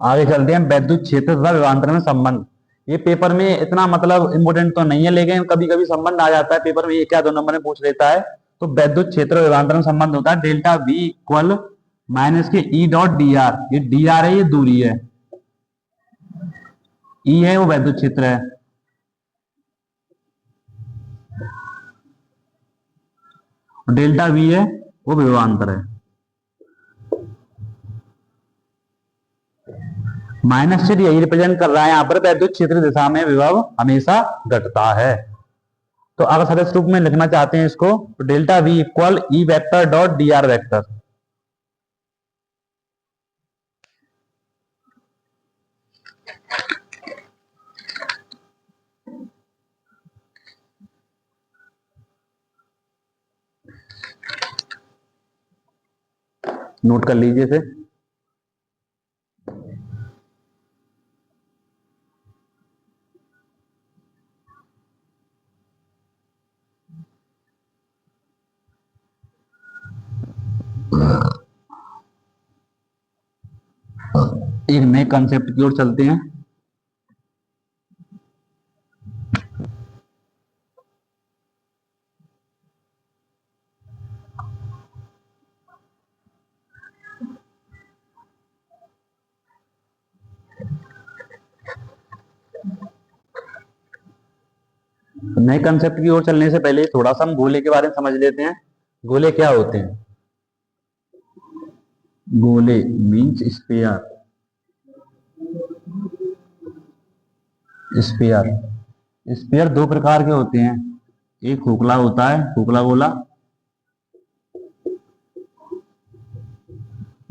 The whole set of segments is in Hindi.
आगे चलते हैं, वैद्युत क्षेत्र तथा विभवांतर में संबंध। ये पेपर में इतना मतलब इम्पोर्टेंट तो नहीं है, लेकिन कभी कभी संबंध आ जाता है पेपर में, एक या दो नंबर में पूछ लेता है। तो वैद्युत क्षेत्र विभवांतर में संबंध होता है डेल्टा वी इक्वल माइनस के ई डॉट डी आर। ये डी आर है, ये दूरी है, ई है वो वैद्युत क्षेत्र है, डेल्टा वी है वो विभवांतर है। माइनस से यही रिप्रेजेंट कर रहा है यहाँ पर, वैद्युत क्षेत्र दिशा में विभव हमेशा घटता है। तो अगर सदस्य रूप में लिखना चाहते हैं इसको, तो delta we equal E vector dot D are vector. Note कर लीजिए इसे। एक नए कंसेप्ट की ओर चलते हैं। नए कंसेप्ट की ओर चलने से पहले थोड़ा सा हम गोले के बारे में समझ लेते हैं। गोले क्या होते हैं? गोले मीन्स स्पेयर। स्पेयर स्पेयर दो प्रकार के होते हैं, एक खोखला होता है, खोखला गोला,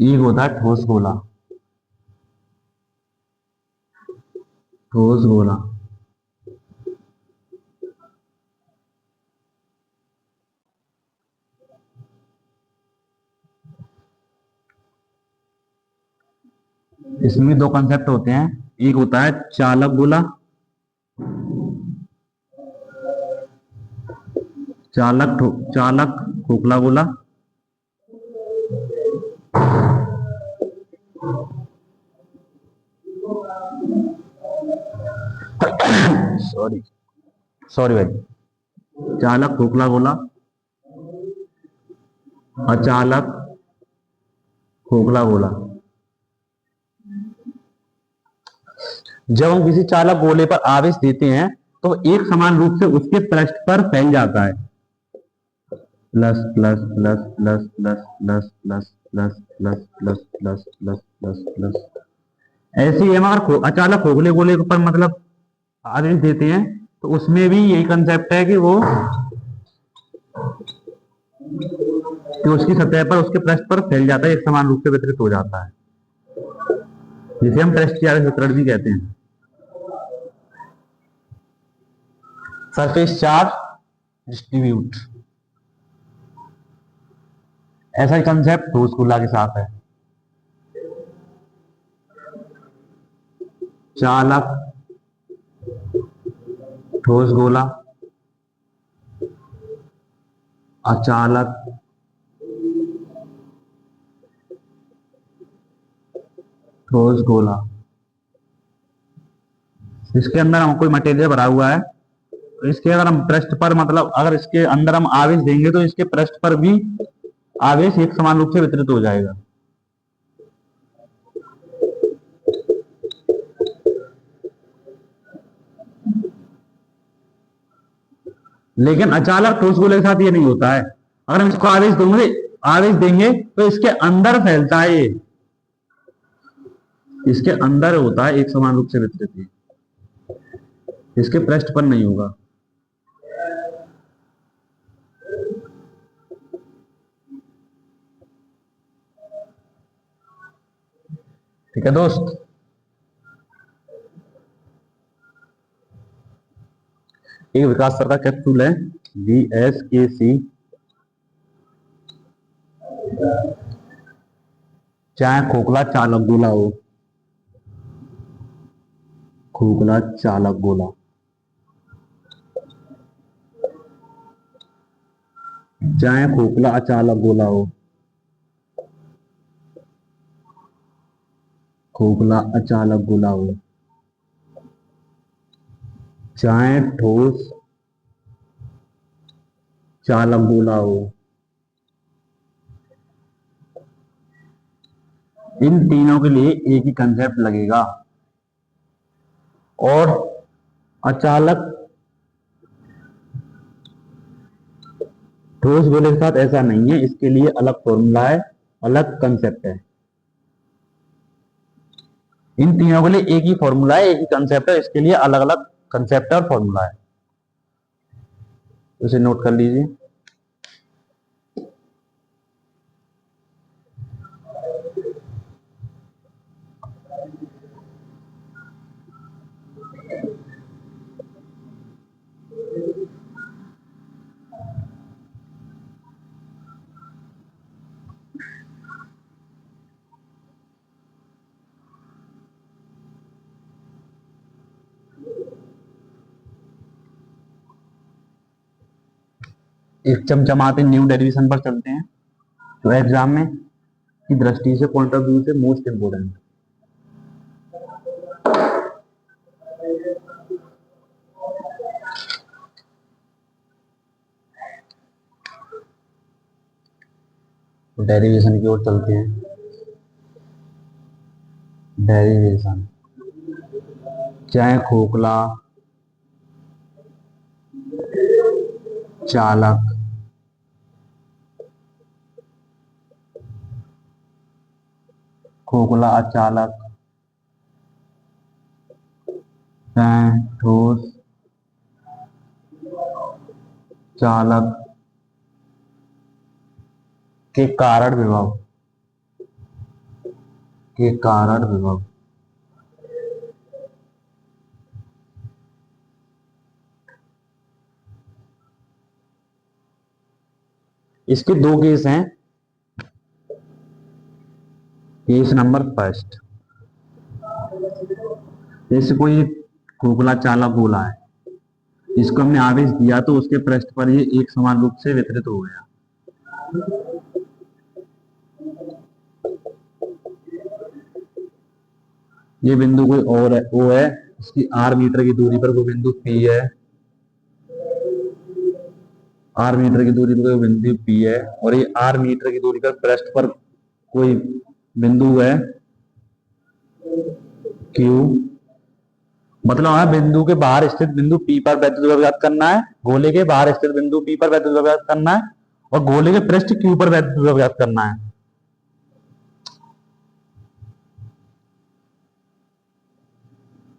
एक होता है ठोस गोला। ठोस गोला इसमें दो कंसेप्ट होते हैं, एक होता है चालक गोला, चालक खोखला गोला, सॉरी सॉरी भाई, चालक खोखला गोला, अचालक खोखला गोला। जब हम किसी चालक गोले पर आवेश देते हैं तो एक समान रूप से उसके पृष्ठ पर फैल जाता है, plus plus plus plus plus plus plus plus plus plus plus plus plus plus. ऐसे ही हम अगर अचानक खोखले गोले पर मतलब आदेश देते हैं तो उसमें भी यही कंसेप्ट है कि वो कि उसकी सतह पर उसके पृष्ठ पर फैल जाता है, एक समान रूप से वितरित हो जाता है, जिसे हम पृष्ठ की आवेश वितरण भी कहते हैं। सरफेस चार्ज डिस्ट्रीब्यूट, ऐसा ही कंसेप्ट ठोस गोला के साथ है। चालक ठोस गोला, अचालक ठोस गोला। इसके अंदर हम कोई मटेरियल भरा हुआ है, तो इसके अगर हम पृष्ठ पर मतलब अगर इसके अंदर हम आवेश देंगे तो इसके पृष्ठ पर भी आवेश एक समान रूप से वितरित हो जाएगा। लेकिन अचालक ठोस गोले के साथ ये नहीं होता है, अगर हम इसको आवेश देंगे तो इसके अंदर फैलता है, ये इसके अंदर होता है, एक समान रूप से वितरित, इसके पृष्ठ पर नहीं होगा। ठीक है दोस्त, एक विकास सर का कैप्सूल है VSKC, चाहे खोखला चालक गोला हो, खोखला चालक गोला, चाहे खोखला अचालक गोला हो, खोखला अचालक गोला हो, चाहे ठोस चालक गोला हो। इन तीनों के लिए एक ही कंसेप्ट लगेगा। और अचालक ठोस गोले के साथ ऐसा नहीं है, इसके लिए अलग फॉर्मूला है, अलग कंसेप्ट है। इन तीनों के लिए एक ही फॉर्मूला है, एक ही कंसेप्ट है, इसके लिए अलग अलग कंसेप्ट और फॉर्मूला है। उसे नोट कर लीजिए। एक चमचमाते न्यू डेरिवेशन पर चलते हैं, तो एग्जाम में की दृष्टि से, पॉइंट ऑफ व्यू से मोस्ट इंपोर्टेंट। डेरिवेशन की ओर चलते हैं। डेरिवेशन, चाहे खोखला चालक खोखला अचालक चाहे ठोस चालक के कारण विभव, के कारण विभव इसके दो केस हैं। केस नंबर फर्स्ट, जैसे कोई खोखला चालक गोला है, इसको हमने आवेश दिया तो उसके पृष्ठ पर ये एक समान रूप से वितरित हो गया। ये बिंदु कोई और है, ओ है, इसकी आर मीटर की दूरी पर कोई बिंदु पी है, आर मीटर की दूरी पर कोई बिंदु पी है, और ये आर मीटर की दूरी पर पृष्ठ पर कोई बिंदु है क्यू। मतलब हमें बिंदु के बाहर स्थित बिंदु पी पर वैद्युत विभव ज्ञात करना है, गोले के बाहर स्थित बिंदु पी पर वैद्युत विभव ज्ञात करना है, और गोले के पृष्ठ क्यू पर वैद्युत विभव ज्ञात करना है।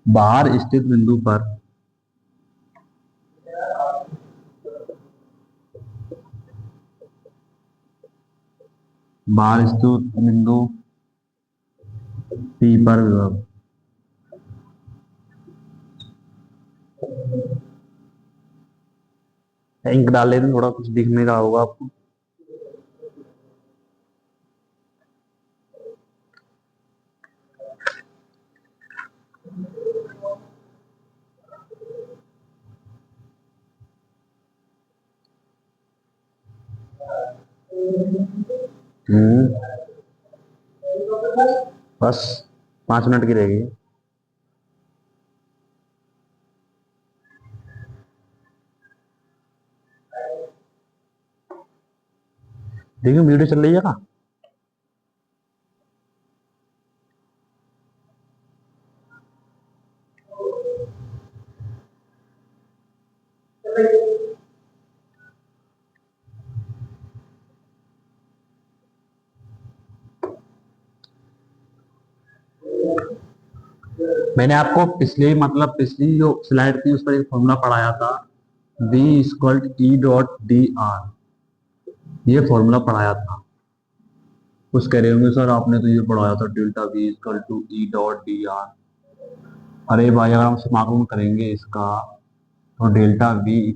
बाहर स्थित बिंदु पर बाहर स्थित बिंदु पी पर विभव, इंक डाल लेते, थोड़ा कुछ दिख नहीं रहा होगा आपको। बस 5 मिनट की रहेगी। देखिए वीडियो चल रही है का? मैंने आपको पिछली जो स्लाइड थी उस पर एक फॉर्मूला पढ़ाया था, V equal E dot D are, ये फॉर्मूला पढ़ाया था। कुछ कह रहे होंगे सर आपने तो ये पढ़ाया था delta V equal to E dot D R. अरे भाई अगर हम समाकलन करेंगे इसका तो डेल्टा V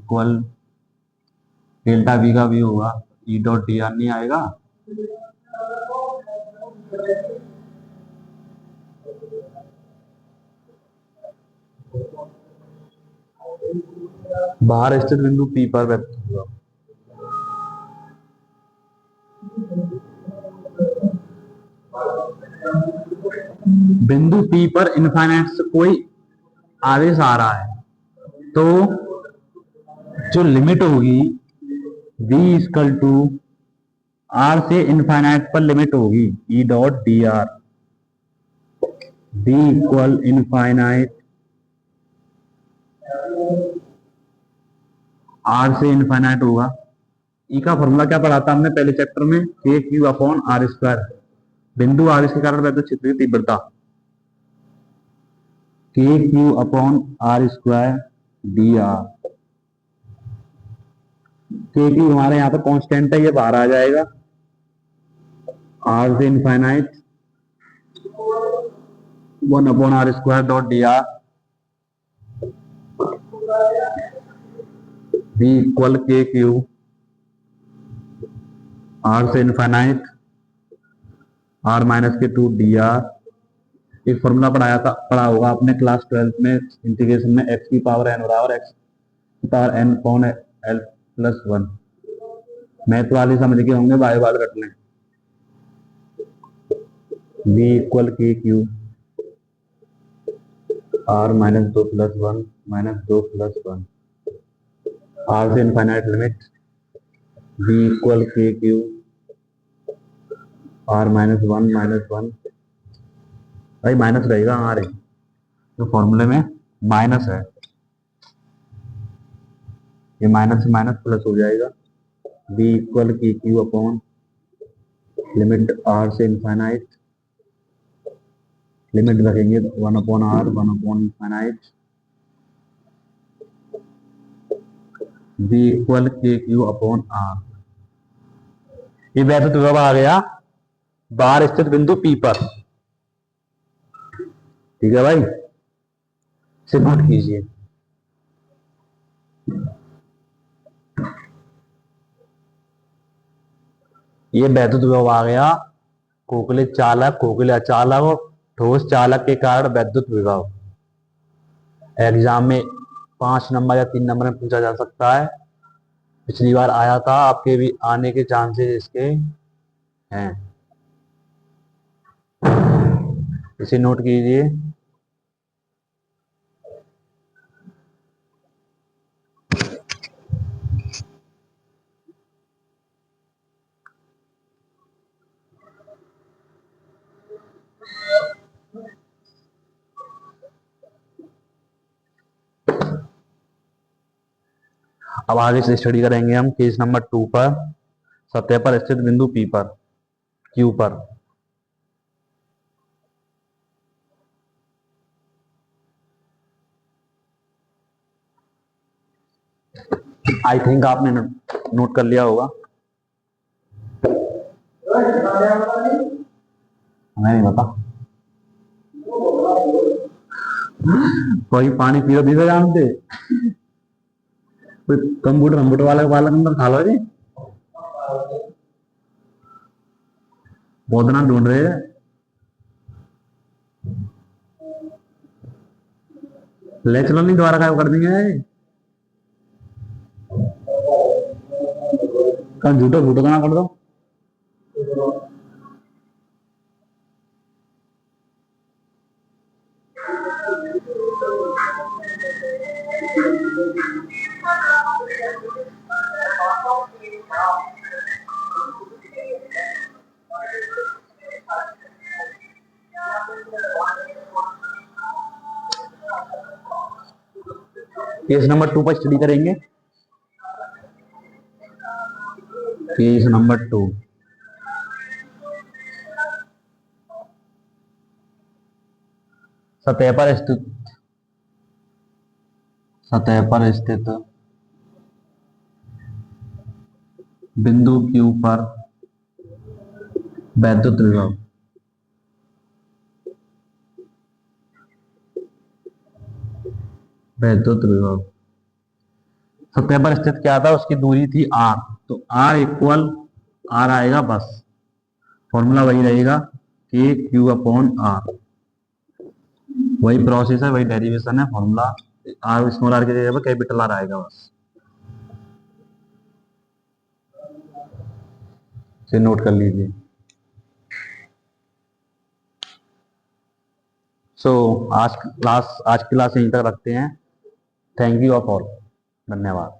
का भी होगा, ई डॉट डी आर नहीं आएगा। बाहर स्थित बिंदु P पर व्यक्त होगा। बिंदु P पर इनफाइनाइट से कोई आवेश आ रहा है तो जो लिमिट होगी v इक्वल टू r से इनफाइनाइट पर लिमिट होगी E dot D are, v equal infinite r से इनफाइनाइट होगा। E का फॉर्मूला क्या पढ़ा था हमने पहले चैप्टर में, के क्यू अपॉन आर स्क्वायर, बिंदु आवेश के कारण वैद्युत क्षेत्र की तीव्रता के Q upon R square D R. के क्यू हमारे यहाँ पे कांस्टेंट है, ये बाहर आ जाएगा, आर से infinite 1 upon R square dot D R, B equal K Q R से इनफाइनाइट आर माइनस के 2 डी आर। एक फॉर्मूला पढ़ा होगा आपने क्लास 12 में, इंटीग्रेशन में एक्स की पावर एन बराबर एक्स की power N upon L plus 1। Math वाले समझ के होंगे, बाय बाय रख लें। v equal K Q R minus 2 plus 1 minus 2 plus 1, R से infinite limit v equal K Q R minus 1 minus 1, भाई माइनस रहेगा हमारे तो फॉर्मूले में माइनस है, ये माइनस से माइनस प्लस हो जाएगा, v equal K Q upon limit r से इनफाइनाइट, लिमिट रखेंगे 1 upon R 1 upon infinite, v equal K Q upon R. ये वैद्युत विभव आ गया बाहर स्थित बिंदु P पर, ठीक है भाई, इसे नोट कीजिए। ये वैद्युत विभव आ गया खोखले चालक, खोखले अचालक और ठोस चालक के कारण वैद्युत विभव। एग्जाम में 5 नंबर या 3 नंबर में पूछा जा सकता है, पिछली बार आया था, आपके भी आने के चांसेस इसके हैं, इसे नोट कीजिए। अब आगे से स्टडी करेंगे हम केस नंबर 2 पर, सतह पर स्थित बिंदु P पर, Q पर। आई थिंक आपने नोट कर लिया होगा, हमें नहीं पता, कोई पानी पी लो भी जानते, कोई कंप्यूटर कंप्यूटर वाला नंबर खा लो जी, बहुत ना ढूंढ रहे हैं, ले चलो नहीं दोबारा काय कर देंगे, कल झूठो झूठो ना कर दो। केस नंबर 2 पर स्टडी करेंगे। केस नंबर 2, सतह पर स्थित बिंदु Q पर वैद्युत विभव। सतह पर स्थित क्या था, उसकी दूरी थी r, तो r इक्वल r आएगा बस, फॉर्मूला वही रहेगा के क्यू अपॉन आर, वही प्रोसेस है, वही डेरिवेशन है, फॉर्मूला आर स्मॉल आर की जगह पर कैपिटल आर आएगा बस, इसे नोट कर लीजिए। सो आज की क्लास यहीं तक रखते हैं। Thank you of all. धन्यवाद।